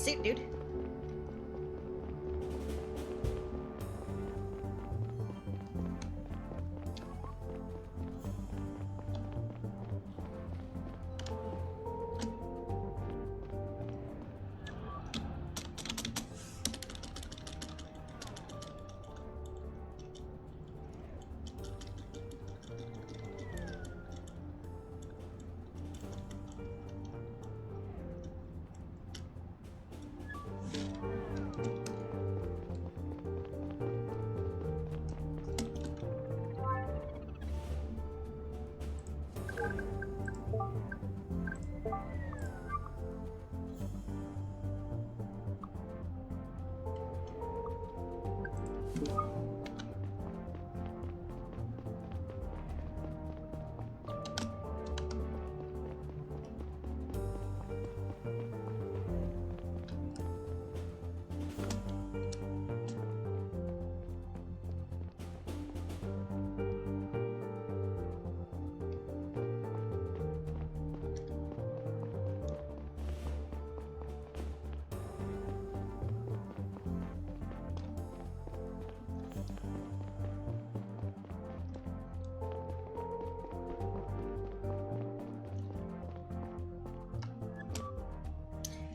suit, dude.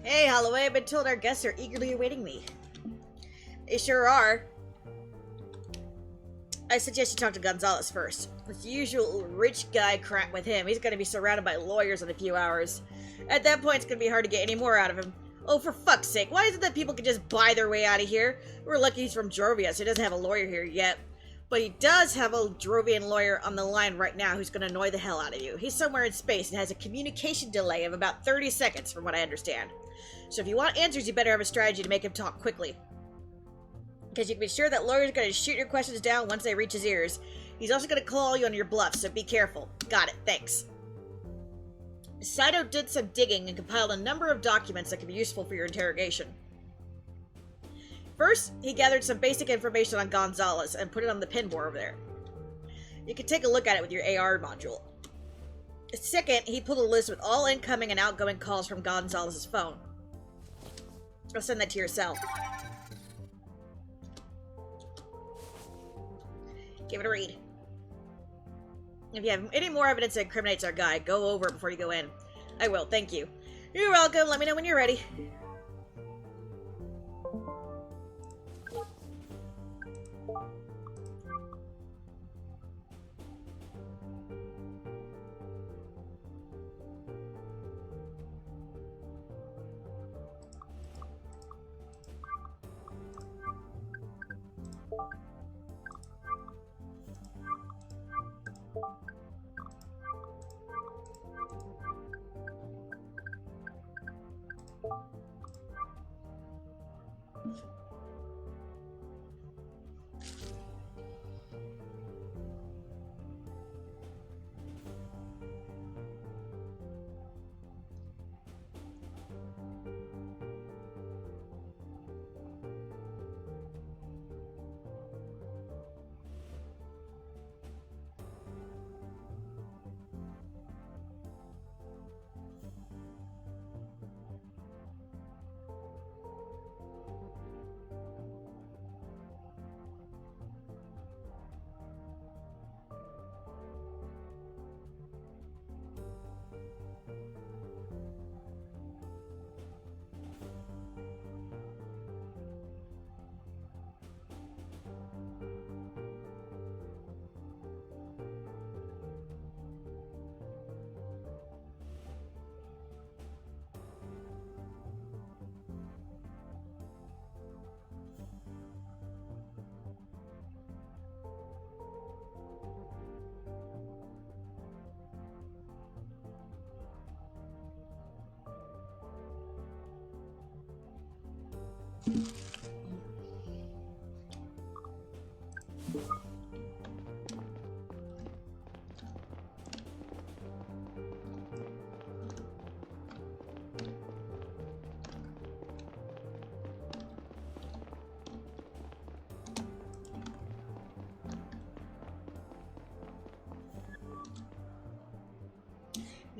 Hey, Holloway, I've been told our guests are eagerly awaiting me. They sure are. I suggest you talk to Gonzalez first. With the usual rich guy crap with him, he's going to be surrounded by lawyers in a few hours. At that point, it's going to be hard to get any more out of him. Oh, for fuck's sake, why is it that people can just buy their way out of here? We're lucky he's from Jorovia, so he doesn't have a lawyer here yet. But he does have a Jorovian lawyer on the line right now who's going to annoy the hell out of you. He's somewhere in space and has a communication delay of about 30 seconds, from what I understand. So if you want answers, you better have a strategy to make him talk quickly. Because you can be sure that lawyer's going to shoot your questions down once they reach his ears. He's also going to call you on your bluff, so be careful. Got it, thanks. Saito did some digging and compiled a number of documents that could be useful for your interrogation. First, he gathered some basic information on Gonzalez and put it on the pinboard over there. You can take a look at it with your AR module. Second, he pulled a list with all incoming and outgoing calls from Gonzalez's phone. I'll send that to your cell. Give it a read. If you have any more evidence that incriminates our guy, go over it before you go in. I will, thank you. You're welcome, let me know when you're ready.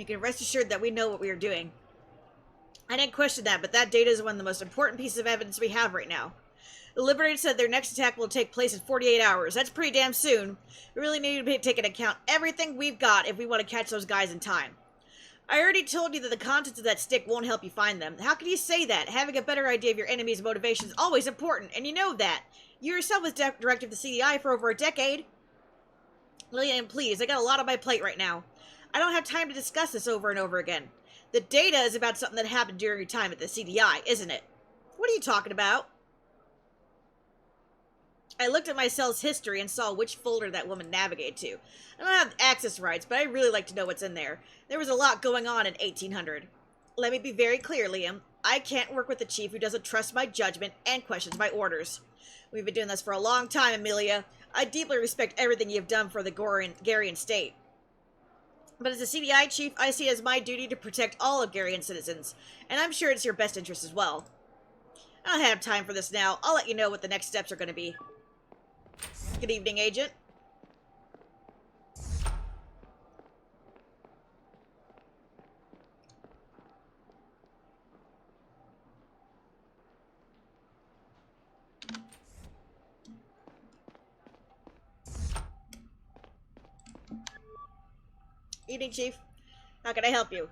You can rest assured that we know what we are doing. I didn't question that, but that data is one of the most important pieces of evidence we have right now. The Liberated said their next attack will take place in 48 hours. That's pretty damn soon. We really need to take into account everything we've got if we want to catch those guys in time. I already told you that the contents of that stick won't help you find them. How can you say that? Having a better idea of your enemy's motivation is always important, and you know that. You yourself was director of the CDI for over a decade. Lillian, please, I got a lot on my plate right now. I don't have time to discuss this over and over again. The data is about something that happened during your time at the CDI, isn't it? What are you talking about? I looked at my cell's history and saw which folder that woman navigated to. I don't have access rights, but I really like to know what's in there. There was a lot going on in 1800. Let me be very clear, Liam. I can't work with the chief who doesn't trust my judgment and questions my orders. We've been doing this for a long time, Amelia. I deeply respect everything you've done for the Garian state. But as a CDI chief, I see it as my duty to protect all of Garian citizens, and I'm sure it's your best interest as well. I don't have time for this now. I'll let you know what the next steps are going to be. Good evening, Agent. Evening, Chief. How can I help you?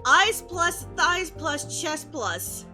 Eyes plus, thighs plus, chest plus.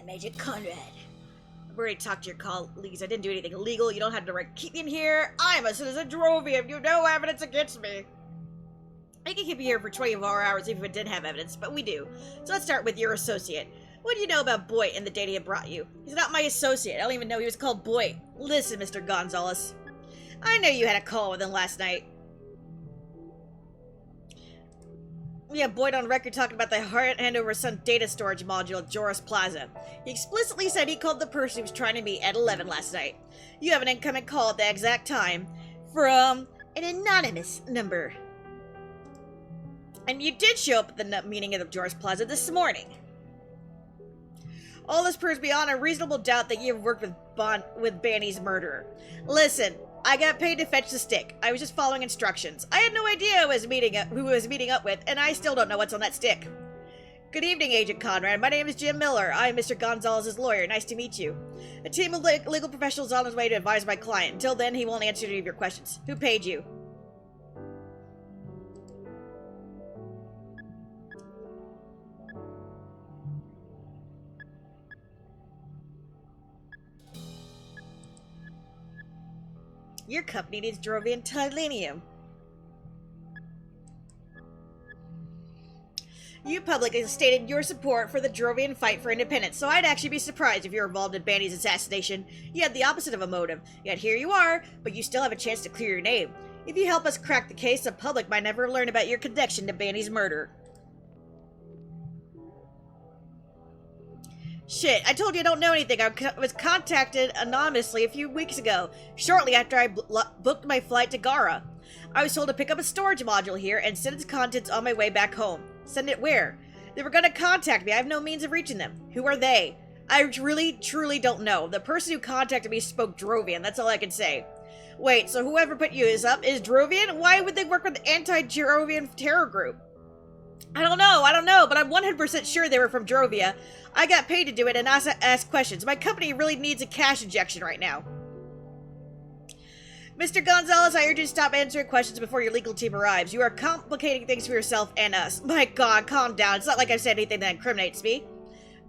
Agent Conrad. I've already talked to your colleagues. I didn't do anything illegal. You don't have the right to keep me in here. I'm a citizen Drovium. You have no evidence against me. I can keep you here for 24 hours even if it didn't have evidence, but we do. So let's start with your associate. What do you know about Boyd and the data he brought you? He's not my associate. I don't even know he was called Boyd. Listen, Mr. Gonzalez. I know you had a call with him last night. We have Boyd on record talking about the handover some data storage module at Joris Plaza. He explicitly said he called the person he was trying to meet at 11 last night. You have an incoming call at the exact time from an anonymous number. And you did show up at the meeting at the Joris Plaza this morning. All this proves beyond a reasonable doubt that you have worked with Banny's murderer. Listen, I got paid to fetch the stick. I was just following instructions. I had no idea who I was meeting up with, and I still don't know what's on that stick. Good evening, Agent Conrad. My name is Jim Miller. I am Mr. Gonzalez's lawyer. Nice to meet you. A team of legal professionals on his way to advise my client. Until then, he won't answer any of your questions. Who paid you? Your company needs Drovian titanium. You publicly stated your support for the Drovian fight for independence, so I'd actually be surprised if you're involved in Bandy's assassination. You had the opposite of a motive. Yet here you are, but you still have a chance to clear your name. If you help us crack the case, the public might never learn about your connection to Bandy's murder. Shit, I told you I don't know anything. I was contacted anonymously a few weeks ago, shortly after I booked my flight to Gara. I was told to pick up a storage module here and send its contents on my way back home. Send it where? They were going to contact me. I have no means of reaching them. Who are they? I really, truly don't know. The person who contacted me spoke Drovian. That's all I can say. Wait, so whoever put you up is Drovian? Why would they work with the anti-Drovian terror group? I don't know, but I'm 100% sure they were from Drovia. I got paid to do it and ask questions. My company really needs a cash injection right now. Mr. Gonzalez, I urge you to stop answering questions before your legal team arrives. You are complicating things for yourself and us. My God, calm down. It's not like I've said anything that incriminates me.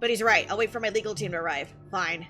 But he's right. I'll wait for my legal team to arrive. Fine.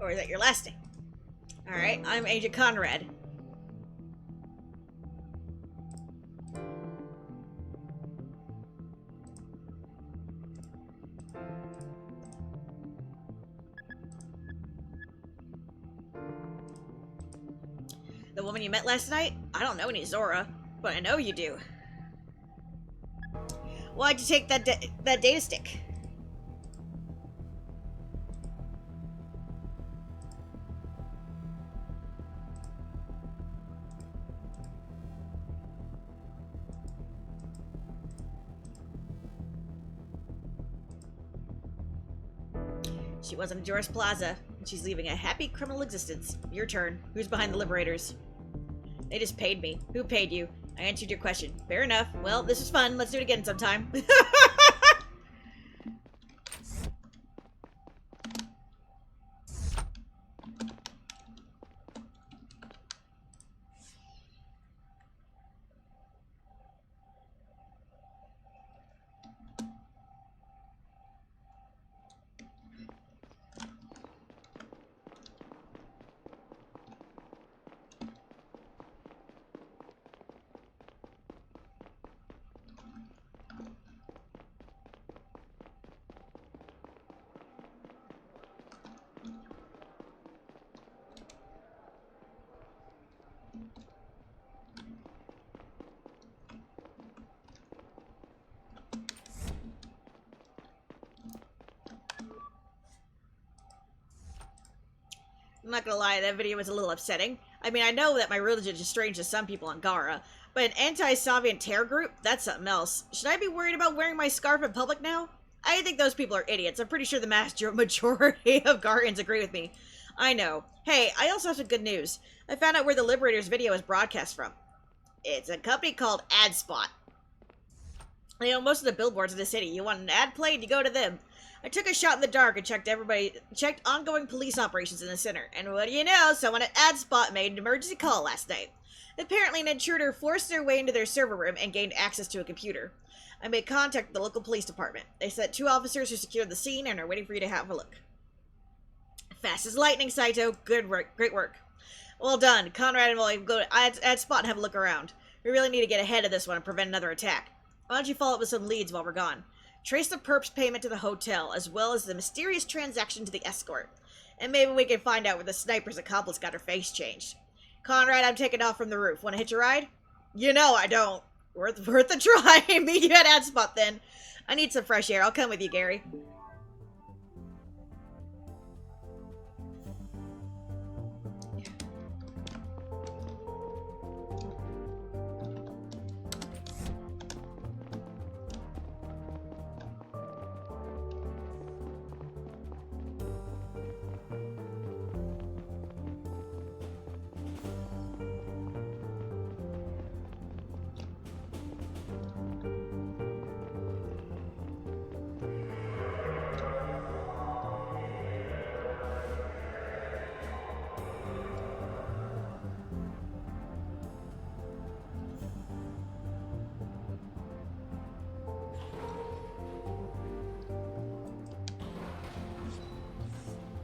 Or is that your last name? Alright, I'm Agent Conrad. The woman you met last night? I don't know any Zora, but I know you do. Why'd you take that data stick? She wasn't at Joris Plaza, and she's leaving a happy criminal existence. Your turn. Who's behind the Liberators? They just paid me. Who paid you? I answered your question. Fair enough. Well, this was fun. Let's do it again sometime. I'm not gonna lie, that video was a little upsetting. I mean, I know that my religion is strange to some people on Gara, but an anti-Soviet terror group? That's something else. Should I be worried about wearing my scarf in public now? I think those people are idiots. I'm pretty sure the majority of Garians agree with me. I know. Hey, I also have some good news. I found out where the Liberators video is broadcast from. It's a company called AdSpot. They own most of the billboards in the city. You want an ad played, you go to them. I took a shot in the dark and checked ongoing police operations in the center. And what do you know, someone at AdSpot made an emergency call last night. Apparently an intruder forced their way into their server room and gained access to a computer. I made contact with the local police department. They sent 2 officers who secured the scene and are waiting for you to have a look. Fast as lightning, Saito. Good work. Great work. Well done. Conrad and William, go to AdSpot and have a look around. We really need to get ahead of this one and prevent another attack. Why don't you follow up with some leads while we're gone? Trace the perp's payment to the hotel, as well as the mysterious transaction to the escort. And maybe we can find out where the sniper's accomplice got her face changed. Conrad, I'm taking off from the roof. Want to hitch a ride? You know I don't. Worth a try. Meet you at AdSpot then. I need some fresh air. I'll come with you, Gary.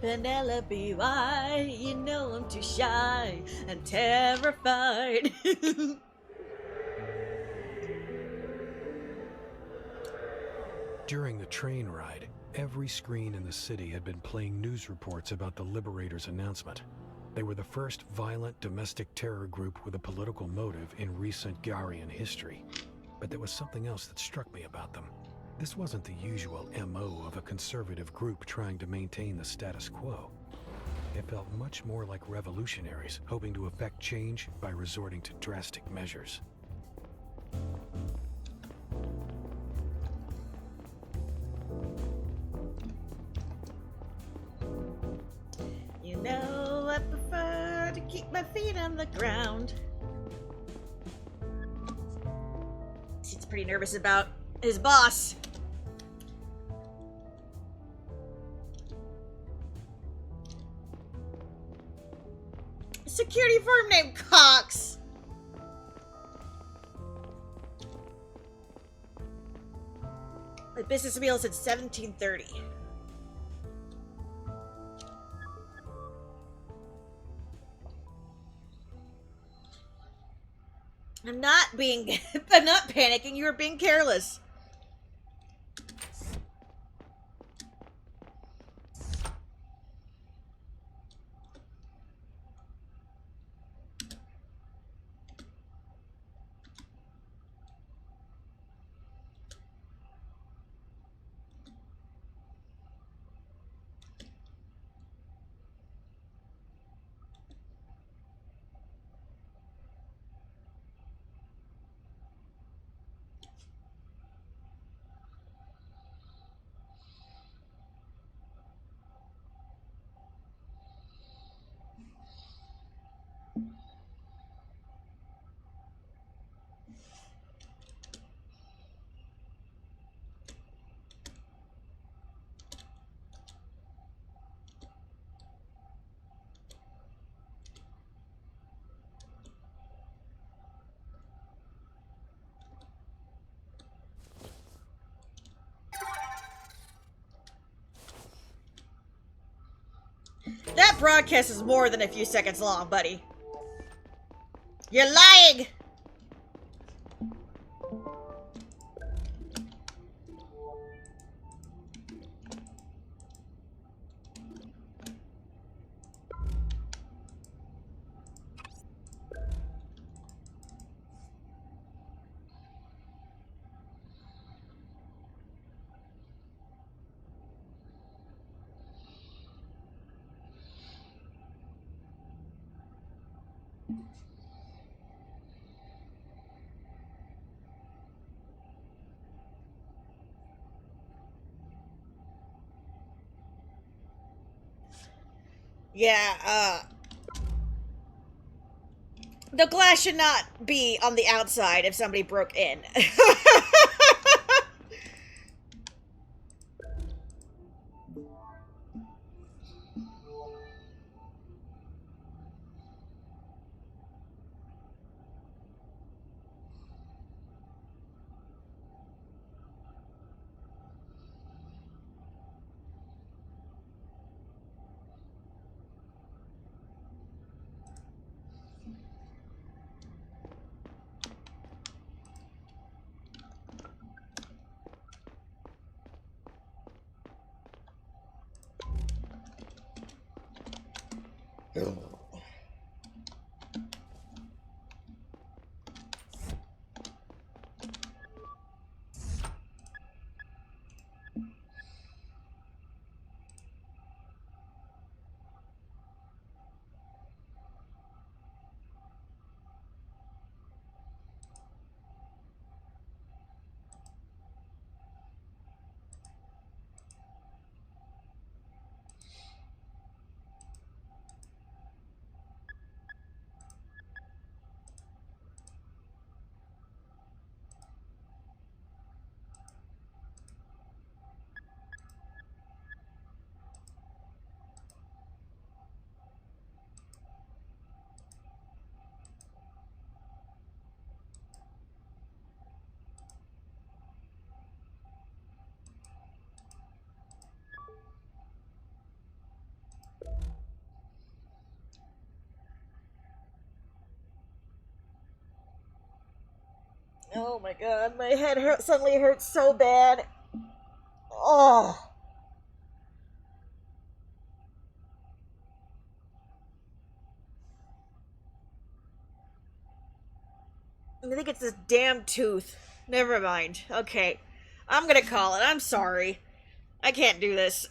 Penelope, why? You know I'm too shy and terrified. During the train ride, every screen in the city had been playing news reports about the Liberators' announcement. They were the first violent domestic terror group with a political motive in recent Garian history. But there was something else that struck me about them. This wasn't the usual MO of a conservative group trying to maintain the status quo. It felt much more like revolutionaries hoping to effect change by resorting to drastic measures. You know I prefer to keep my feet on the ground. He's pretty nervous about his boss. Security firm named Cox. The business meal since 1730. I'm not panicking, you're being careless. That broadcast is more than a few seconds long, buddy. You're lying! Yeah, the glass should not be on the outside if somebody broke in. Oh my god, my head suddenly hurts so bad. Oh. I think it's this damn tooth. Never mind. Okay. I'm gonna call it. I'm sorry. I can't do this.